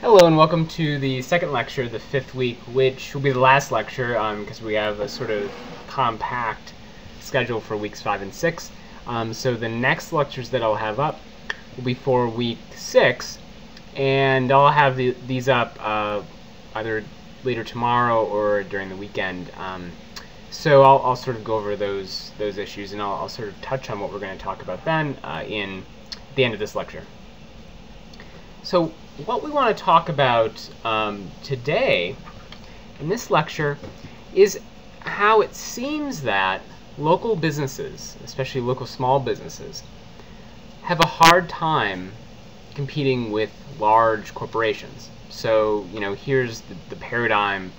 Hello and welcome to the second lecture, the fifth week, which will be the last lecture because we have a sort of compact schedule for weeks 5 and 6. So the next lectures that I'll have up will be for week 6, and I'll have these up either later tomorrow or during the weekend. So I'll sort of go over those issues, and I'll sort of touch on what we're going to talk about then in the end of this lecture. So what we want to talk about today in this lecture is how it seems that local businesses, especially local small businesses, have a hard time competing with large corporations. So, here's the paradigm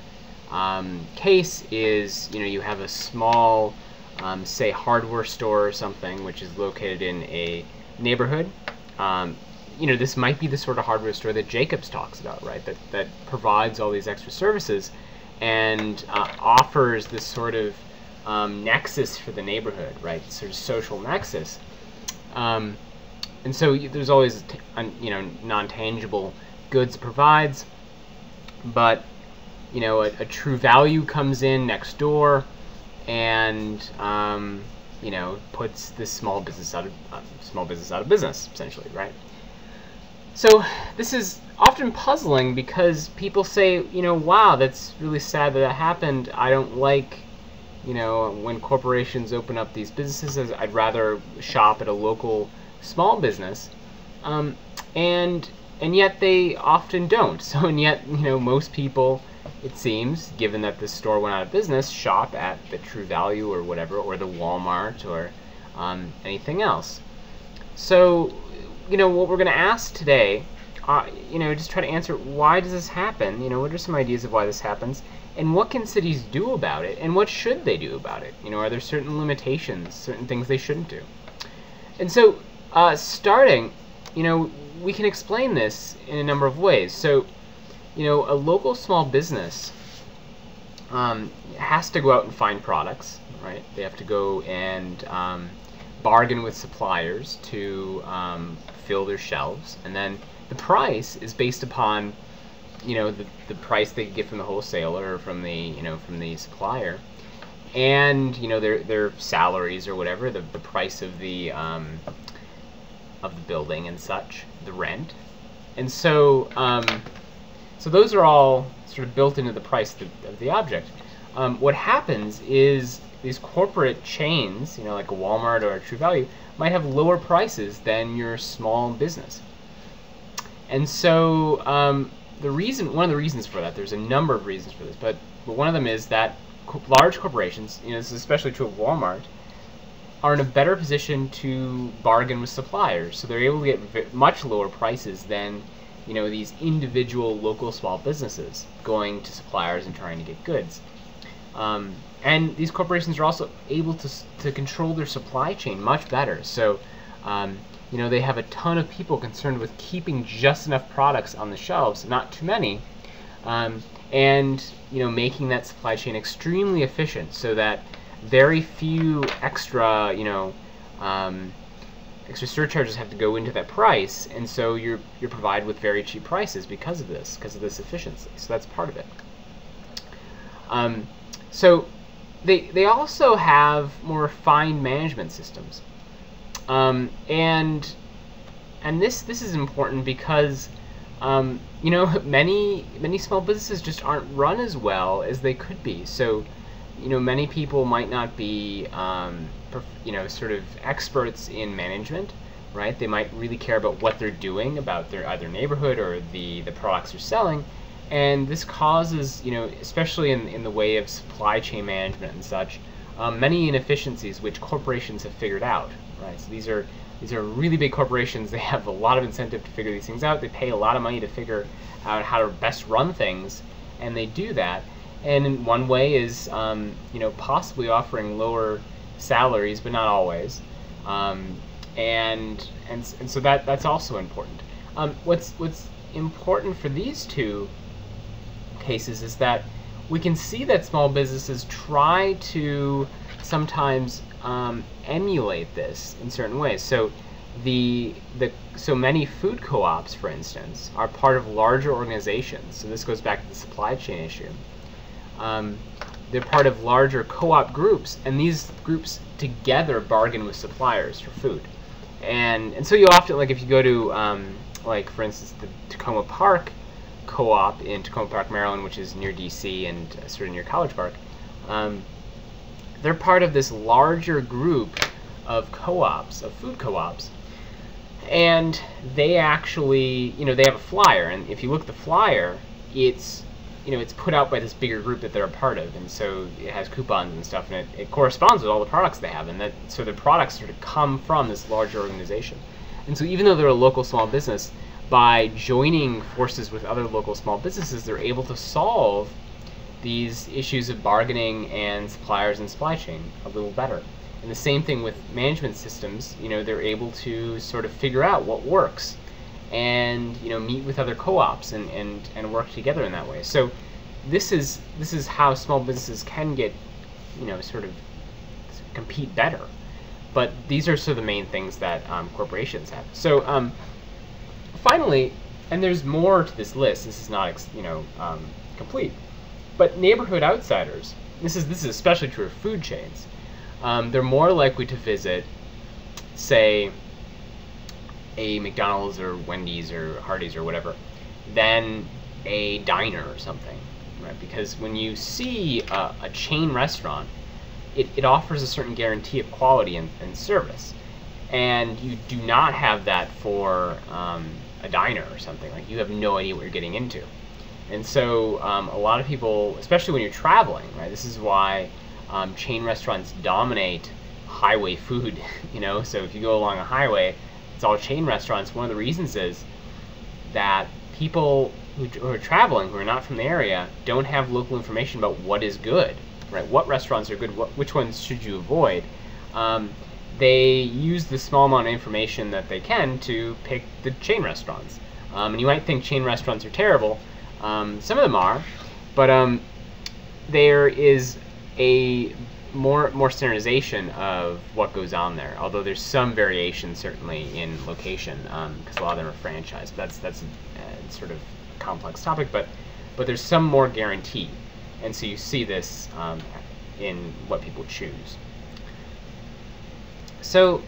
case is, you have a small, say, hardware store or something, which is located in a neighborhood. This might be the sort of hardware store that Jacobs talks about, right? That provides all these extra services and offers this sort of nexus for the neighborhood, right? Sort of social nexus. And so there's always, non-tangible goods it provides, but a true value comes in next door and puts this small business out of business, essentially, right? So this is often puzzling because people say, wow, that's really sad that happened. I don't like, when corporations open up these businesses. I'd rather shop at a local small business. And yet they often don't. So, and yet, most people, it seems, given that this store went out of business, shop at the True Value or whatever, or the Walmart or anything else. So, what we're going to ask today, just try to answer, why does this happen? What are some ideas of why this happens? And what can cities do about it? And what should they do about it? Are there certain limitations, certain things they shouldn't do? And so, starting, we can explain this in a number of ways. So, a local small business has to go out and find products, right? They have to go and bargain with suppliers to fill their shelves, and then the price is based upon the price they get from the wholesaler or from the supplier, and their salaries or whatever, the price of the building and such, the rent, and so so those are all sort of built into the price of the object. What happens is these corporate chains, like a Walmart or a True Value, might have lower prices than your small business. And so one of the reasons for that, there's a number of reasons for this, but one of them is that large corporations, this is especially true of Walmart, are in a better position to bargain with suppliers. So they're able to get much lower prices than these individual local small businesses going to suppliers and trying to get goods. And these corporations are also able to control their supply chain much better. So, they have a ton of people concerned with keeping just enough products on the shelves, not too many, and making that supply chain extremely efficient, so that very few extra surcharges have to go into that price, and so you're provided with very cheap prices because of this efficiency. So that's part of it. So they also have more refined management systems, and this is important because many small businesses just aren't run as well as they could be. So many people might not be sort of experts in management, right? They might really care about what they're doing, about their either neighborhood or the products they're selling. And this causes, especially in the way of supply chain management and such, many inefficiencies which corporations have figured out, right? So these are really big corporations. They have a lot of incentive to figure these things out. They pay a lot of money to figure out how to best run things, and they do that. And in one way is, possibly offering lower salaries, but not always. And so that's also important. What's important for these two cases is that we can see that small businesses try to sometimes emulate this in certain ways. So so many food co-ops, for instance, are part of larger organizations. So this goes back to the supply chain issue. They're part of larger co-op groups, and these groups together bargain with suppliers for food. And so you often, like if you go to, like for instance, the Tacoma Park co-op in Tacoma Park, Maryland, which is near DC and sort of near College Park, they're part of this larger group of co-ops, of food co-ops. And they actually, they have a flyer, and if you look at the flyer, it's put out by this bigger group that they're a part of, and so it has coupons and stuff, and it corresponds with all the products they have, and so the products sort of come from this larger organization. And so even though they're a local small business, by joining forces with other local small businesses, they're able to solve these issues of bargaining and suppliers and supply chain a little better. And the same thing with management systems, they're able to sort of figure out what works and meet with other co-ops and work together in that way. So this is how small businesses can get sort of compete better. But these are sort of the main things that corporations have. So finally, and there's more to this list. This is not complete. But neighborhood outsiders. This is especially true of food chains. They're more likely to visit, say, a McDonald's or Wendy's or Hardee's or whatever, than a diner or something, right? Because when you see a chain restaurant, it offers a certain guarantee of quality and service, and you do not have that for a diner or something. Like, you have no idea what you're getting into. And so a lot of people, especially when you're traveling, right? This is why chain restaurants dominate highway food. So if you go along a highway, it's all chain restaurants. One of the reasons is that people who are traveling, who are not from the area, don't have local information about what is good, right? What restaurants are good, which ones should you avoid. They use the small amount of information that they can to pick the chain restaurants. And you might think chain restaurants are terrible. Some of them are, but there is a more standardization of what goes on there. Although there's some variation certainly in location, because a lot of them are franchised. That's a sort of complex topic, but there's some more guarantee, and so you see this in what people choose. So,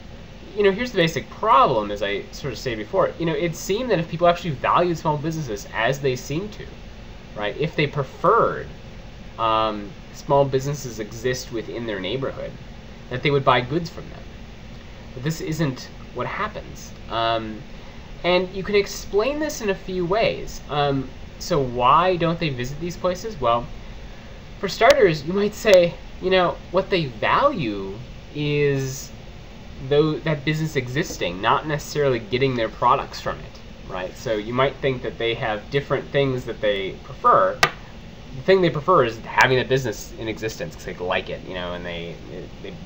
here's the basic problem, as I sort of stated before. It seemed that if people actually valued small businesses as they seem to, right, if they preferred small businesses exist within their neighborhood, that they would buy goods from them. But this isn't what happens. And you can explain this in a few ways. So why don't they visit these places? Well, for starters, you might say, what they value is that business existing, not necessarily getting their products from it, right? So you might think that they have different things that they prefer. The thing they prefer is having a business in existence because they like it, and they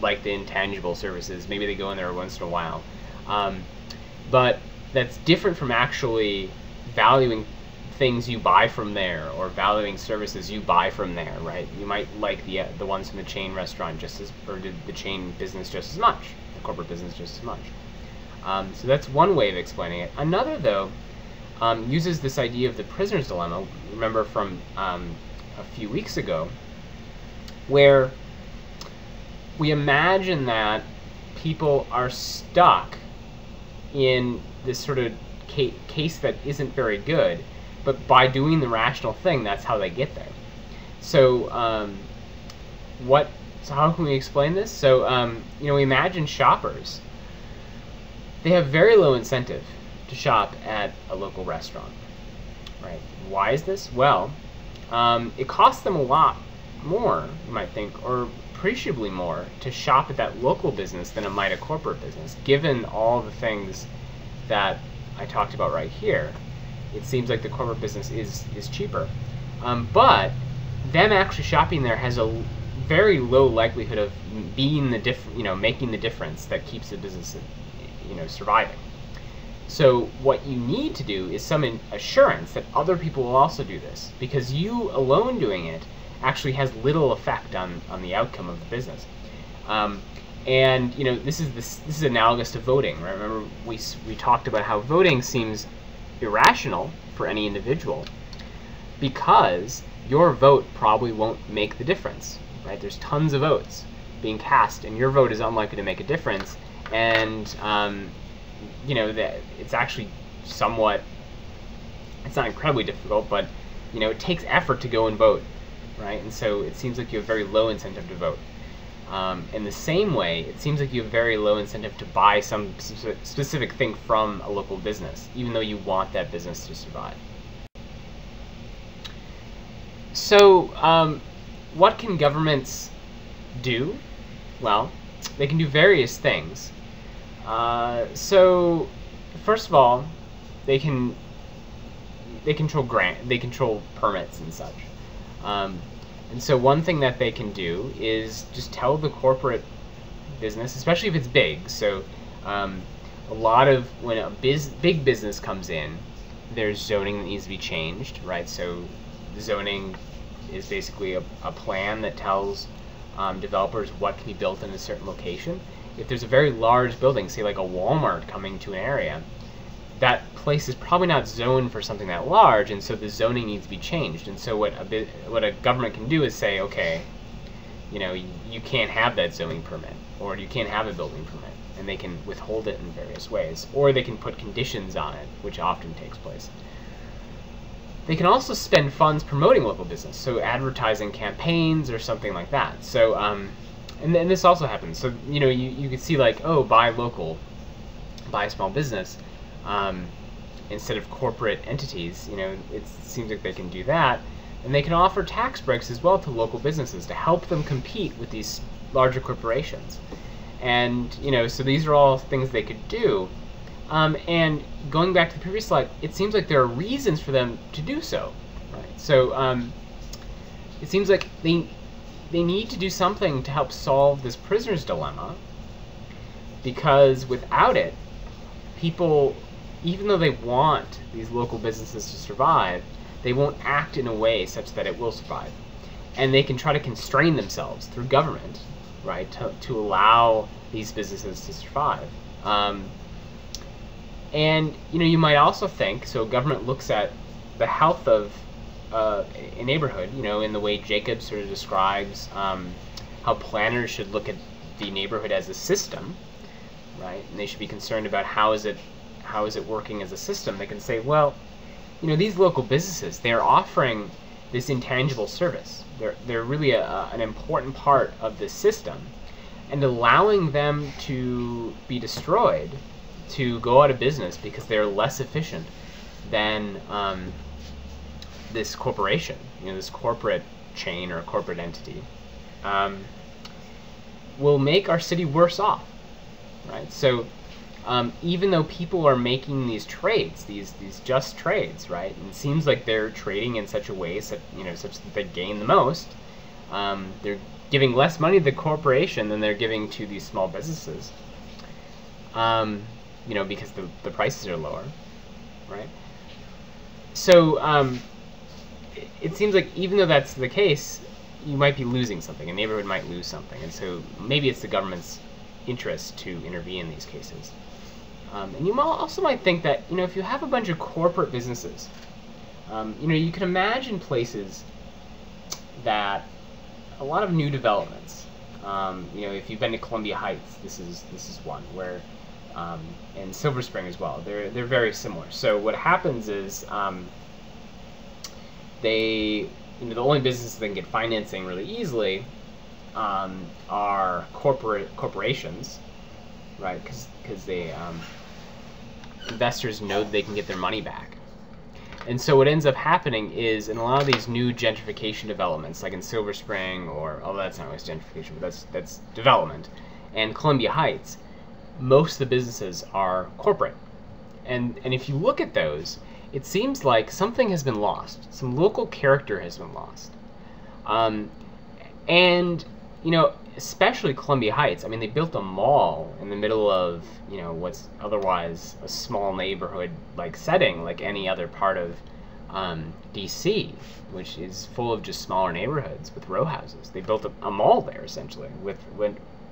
like the intangible services. Maybe they go in there once in a while. But that's different from actually valuing things you buy from there or valuing services you buy from there, right? You might like the ones from the chain restaurant or the chain business just as much, the corporate business just as much. So that's one way of explaining it. Another, though, uses this idea of the prisoner's dilemma. Remember from a few weeks ago, where we imagine that people are stuck in this sort of case that isn't very good, but by doing the rational thing, that's how they get there. So how can we explain this? So we imagine shoppers. They have very low incentive to shop at a local restaurant, right? Why is this? Well, it costs them a lot more, you might think, or appreciably more, to shop at that local business than it might a corporate business, given all the things that I talked about right here. It seems like the corporate business is cheaper. But them actually shopping there has a very low likelihood of being making the difference that keeps the business surviving. So what you need to do is some assurance that other people will also do this, because you alone doing it actually has little effect on the outcome of the business. And this is analogous to voting, right? Remember we talked about how voting seems irrational for any individual because your vote probably won't make the difference, right? There's tons of votes being cast, and your vote is unlikely to make a difference. And that it's actually somewhat, it's not incredibly difficult, but it takes effort to go and vote, right? And so it seems like you have very low incentive to vote. In the same way, it seems like you have very low incentive to buy some specific thing from a local business, even though you want that business to survive. So, what can governments do? Well, they can do various things. So, first of all, they control permits and such. And so one thing that they can do is just tell the corporate business, especially if it's big. So a lot of when a big business comes in, there's zoning that needs to be changed, right? So the zoning is basically a plan that tells developers what can be built in a certain location. If there's a very large building, say like a Walmart coming to an area, that place is probably not zoned for something that large, and so the zoning needs to be changed. And so what a government can do is say, okay, you can't have that zoning permit, or you can't have a building permit, and they can withhold it in various ways, or they can put conditions on it, which often takes place. They can also spend funds promoting local business, so advertising campaigns or something like that. So, and this also happens. So, you could see like, oh, buy local, buy a small business. Instead of corporate entities, it seems like they can do that. And they can offer tax breaks as well to local businesses to help them compete with these larger corporations. And, so these are all things they could do. And going back to the previous slide, it seems like there are reasons for them to do so. Right? So it seems like they need to do something to help solve this prisoner's dilemma, because without it, people, even though they want these local businesses to survive, they won't act in a way such that it will survive. And they can try to constrain themselves through government, right, to allow these businesses to survive. And you might also think, so government looks at the health of a neighborhood, in the way Jacob sort of describes how planners should look at the neighborhood as a system, right? And they should be concerned about how is it working as a system. They can say, well, these local businesses, they're offering this intangible service. They're really an important part of this system, and allowing them to be destroyed, to go out of business because they're less efficient than this corporation, this corporate chain or corporate entity, will make our city worse off, right? So even though people are making these trades, these just trades, right, and it seems like they're trading in such a way such that they gain the most, they're giving less money to the corporation than they're giving to these small businesses, because the prices are lower, right? So it seems like even though that's the case, you might be losing something. A neighborhood might lose something, and so maybe it's the government's interest to intervene in these cases. And you also might think that if you have a bunch of corporate businesses, you can imagine places that a lot of new developments. If you've been to Columbia Heights, this is one where, and Silver Spring as well. They're very similar. So what happens is the only businesses that can get financing really easily are corporations, right? Because they investors know that they can get their money back. And so what ends up happening is in a lot of these new gentrification developments, like in Silver Spring, although that's not always gentrification, but that's development, and Columbia Heights, most of the businesses are corporate. And if you look at those, it seems like something has been lost. Some local character has been lost. And especially Columbia Heights, I mean, they built a mall in the middle of, what's otherwise a small neighborhood like setting, like any other part of DC, which is full of just smaller neighborhoods with row houses. They built a mall there, essentially, with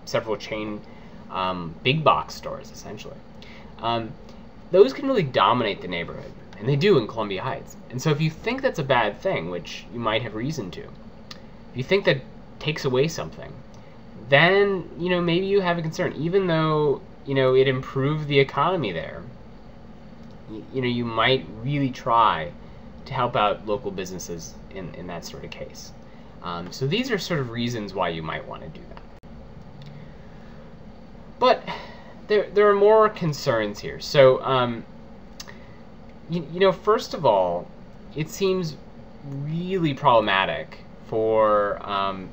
several chain big box stores, essentially. Those can really dominate the neighborhood, and they do in Columbia Heights. And so if you think that's a bad thing, which you might have reason to, if you think that takes away something, then, maybe you have a concern. Even though, it improved the economy there, you might really try to help out local businesses in that sort of case. So these are sort of reasons why you might want to do that. But there are more concerns here. So, first of all, it seems really problematic for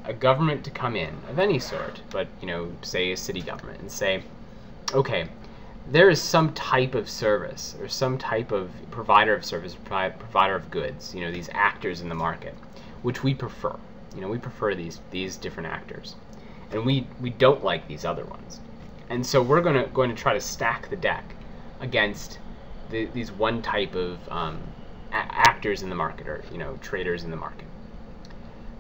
a government to come in, of any sort, but, say a city government, and say, okay, there is some type of service, or some type of provider of service, provider of goods, these actors in the market, which we prefer. We prefer these different actors. And we don't like these other ones. And so we're going to try to stack the deck against these one type of actors in the market, or traders in the market.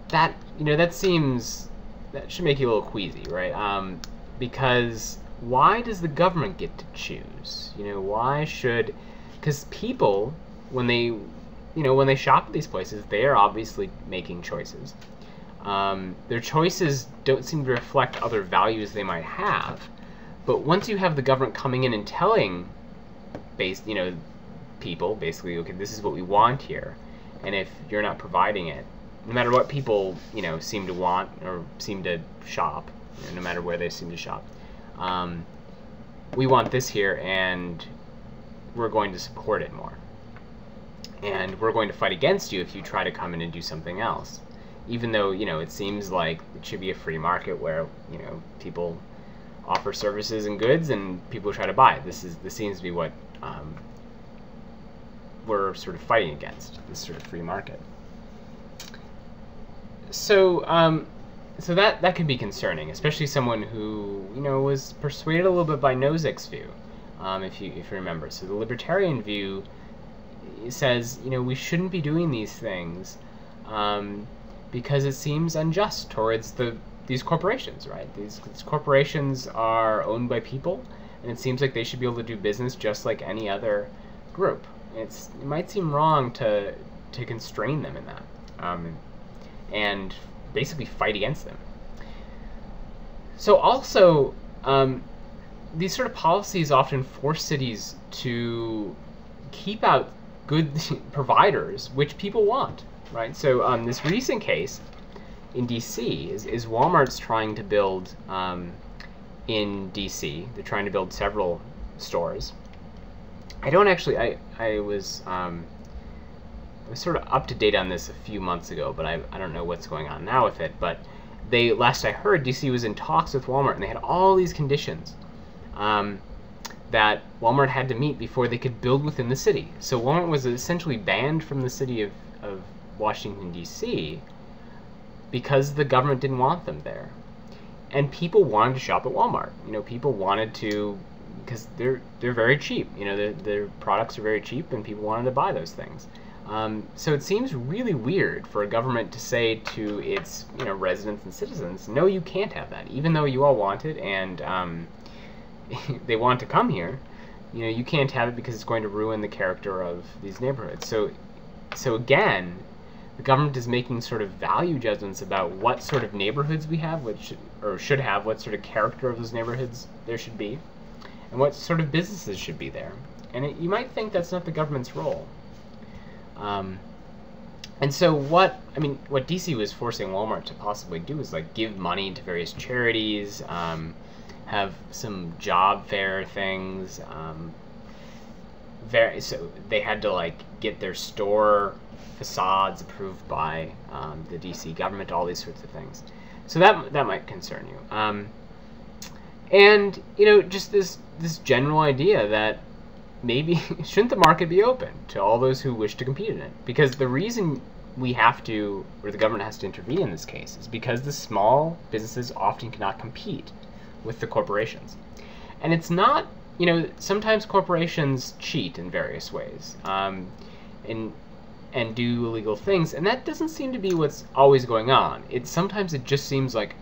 That that should make you a little queasy, right? Because why does the government get to choose? Why should? Because people, when they shop at these places, they are obviously making choices. Their choices don't seem to reflect other values they might have. But once you have the government coming in and telling people basically, okay, this is what we want here, and if you're not providing it, no matter what people seem to want or seem to shop, no matter where they seem to shop, we want this here, and we're going to support it more, and we're going to fight against you if you try to come in and do something else, even though it seems like it should be a free market where people offer services and goods, and people try to buy. This seems to be what we're sort of fighting against, this sort of free market. So that can be concerning, especially someone who was persuaded a little bit by Nozick's view, if you remember. So the libertarian view says we shouldn't be doing these things because it seems unjust towards these corporations, right? These corporations are owned by people, and it seems like they should be able to do business just like any other group. It might seem wrong to constrain them in that, and basically fight against them. So also, these sort of policies often force cities to keep out good providers, which people want, right? So this recent case in DC is Walmart's trying to build in DC. They're trying to build several stores. I was sort of up to date on this a few months ago, but I don't know what's going on now with it. But last I heard, DC was in talks with Walmart, and they had all these conditions that Walmart had to meet before they could build within the city. So Walmart was essentially banned from the city of Washington, D.C., because the government didn't want them there. And people wanted to shop at Walmart. People wanted to, because they're very cheap. Their products are very cheap, and people wanted to buy those things. So it seems really weird for a government to say to its residents and citizens, no, you can't have that, even though you all want it and they want to come here. You can't have it because it's going to ruin the character of these neighborhoods. So again, the government is making sort of value judgments about what sort of neighborhoods we have, should have, what sort of character of those neighborhoods there should be, and what sort of businesses should be there. And you might think that's not the government's role. And so what DC was forcing Walmart to possibly do is give money to various charities, have some job fair things. So they had to get their store facades approved by the DC government, all these sorts of things. So that might concern you. And just this general idea that maybe shouldn't the market be open to all those who wish to compete in it? Because the reason we have to, or the government has to intervene in this case, is because the small businesses often cannot compete with the corporations. And it's not, sometimes corporations cheat in various ways, and do illegal things, and that doesn't seem to be what's always going on. Sometimes it just seems like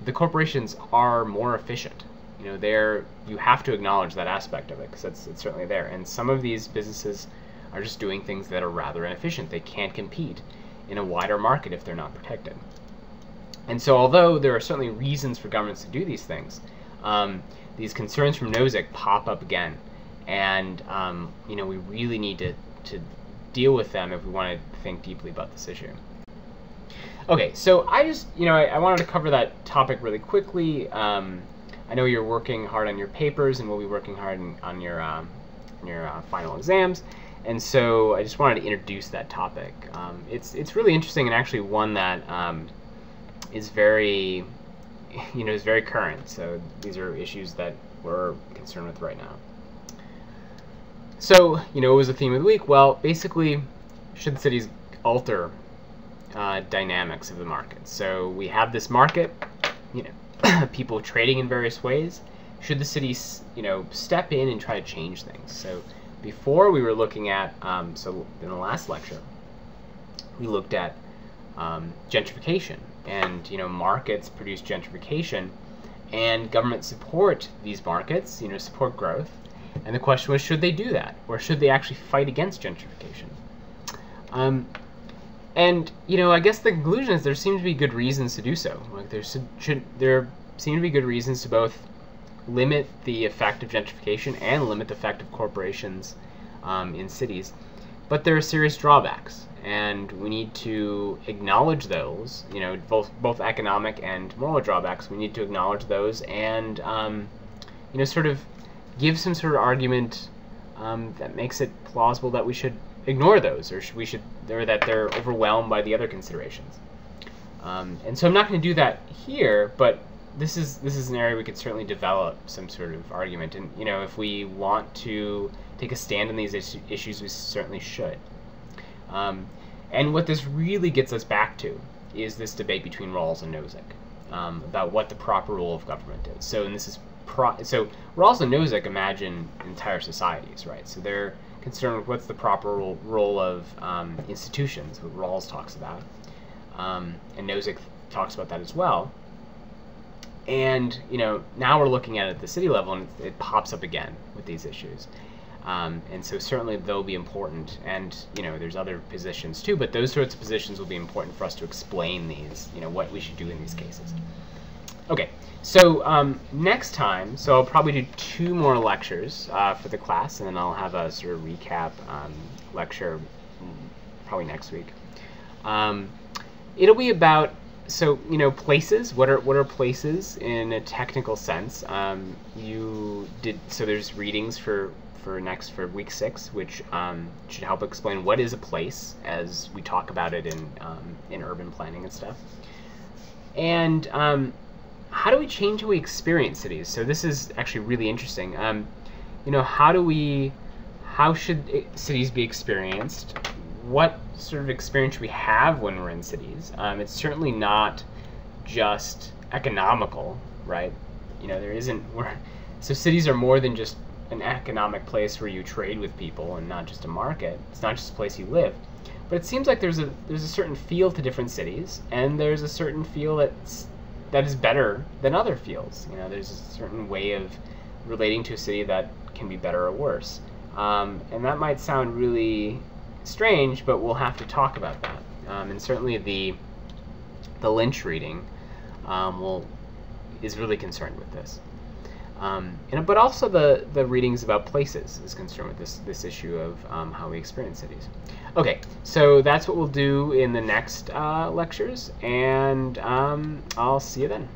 the corporations are more efficient. You have to acknowledge that aspect of it, because it's certainly there. And some of these businesses are just doing things that are rather inefficient. They can't compete in a wider market if they're not protected. And so although there are certainly reasons for governments to do these things, these concerns from Nozick pop up again. And we really need to deal with them if we want to think deeply about this issue. Okay, so I wanted to cover that topic really quickly. I know you're working hard on your papers, and we'll be working hard on your final exams, and so I just wanted to introduce that topic. It's really interesting, and actually one that is very is very current. So these are issues that we're concerned with right now. So what was the theme of the week? Well, basically, should cities alter dynamics of the market? So we have this market, people trading in various ways. Should the cities, step in and try to change things? So before we were looking at, so in the last lecture, we looked at gentrification, and markets produce gentrification, and governments support these markets, support growth. And the question was, should they do that, or should they actually fight against gentrification? And I guess the conclusion is there seem to be good reasons to do so. Like there seem to be good reasons to both limit the effect of gentrification and limit the effect of corporations in cities. But there are serious drawbacks, and we need to acknowledge those. Both economic and moral drawbacks. We need to acknowledge those and sort of give some sort of argument that makes it plausible that we should ignore those, or that they're overwhelmed by the other considerations. And so I'm not going to do that here, but this is an area we could certainly develop some sort of argument. And if we want to take a stand on these issues, we certainly should. And what this really gets us back to is this debate between Rawls and Nozick about what the proper role of government is. So Rawls and Nozick imagine entire societies, right? So they're concerned with what's the proper role of institutions, what Rawls talks about, and Nozick talks about that as well. And now we're looking at it at the city level, and it pops up again with these issues. And so certainly they'll be important, and there's other positions too, but those sorts of positions will be important for us to explain these, what we should do in these cases. Okay, so next time, so I'll probably do 2 more lectures for the class, and then I'll have a sort of recap lecture probably next week. It'll be about, places. What are places in a technical sense? So there's readings for week 6, which should help explain what is a place as we talk about it in urban planning and stuff. And how do we change how we experience cities? So this is actually really interesting. How should cities be experienced? What sort of experience should we have when we're in cities? It's certainly not just economical, right? So cities are more than just an economic place where you trade with people and not just a market. It's not just a place you live. But it seems like there's a certain feel to different cities, and there's a certain feel that is better than other feels. There's a certain way of relating to a city that can be better or worse. And that might sound really strange, but we'll have to talk about that. And certainly the Lynch reading is really concerned with this. But also the readings about places is concerned with this issue of how we experience cities. Okay, so that's what we'll do in the next lectures, and I'll see you then.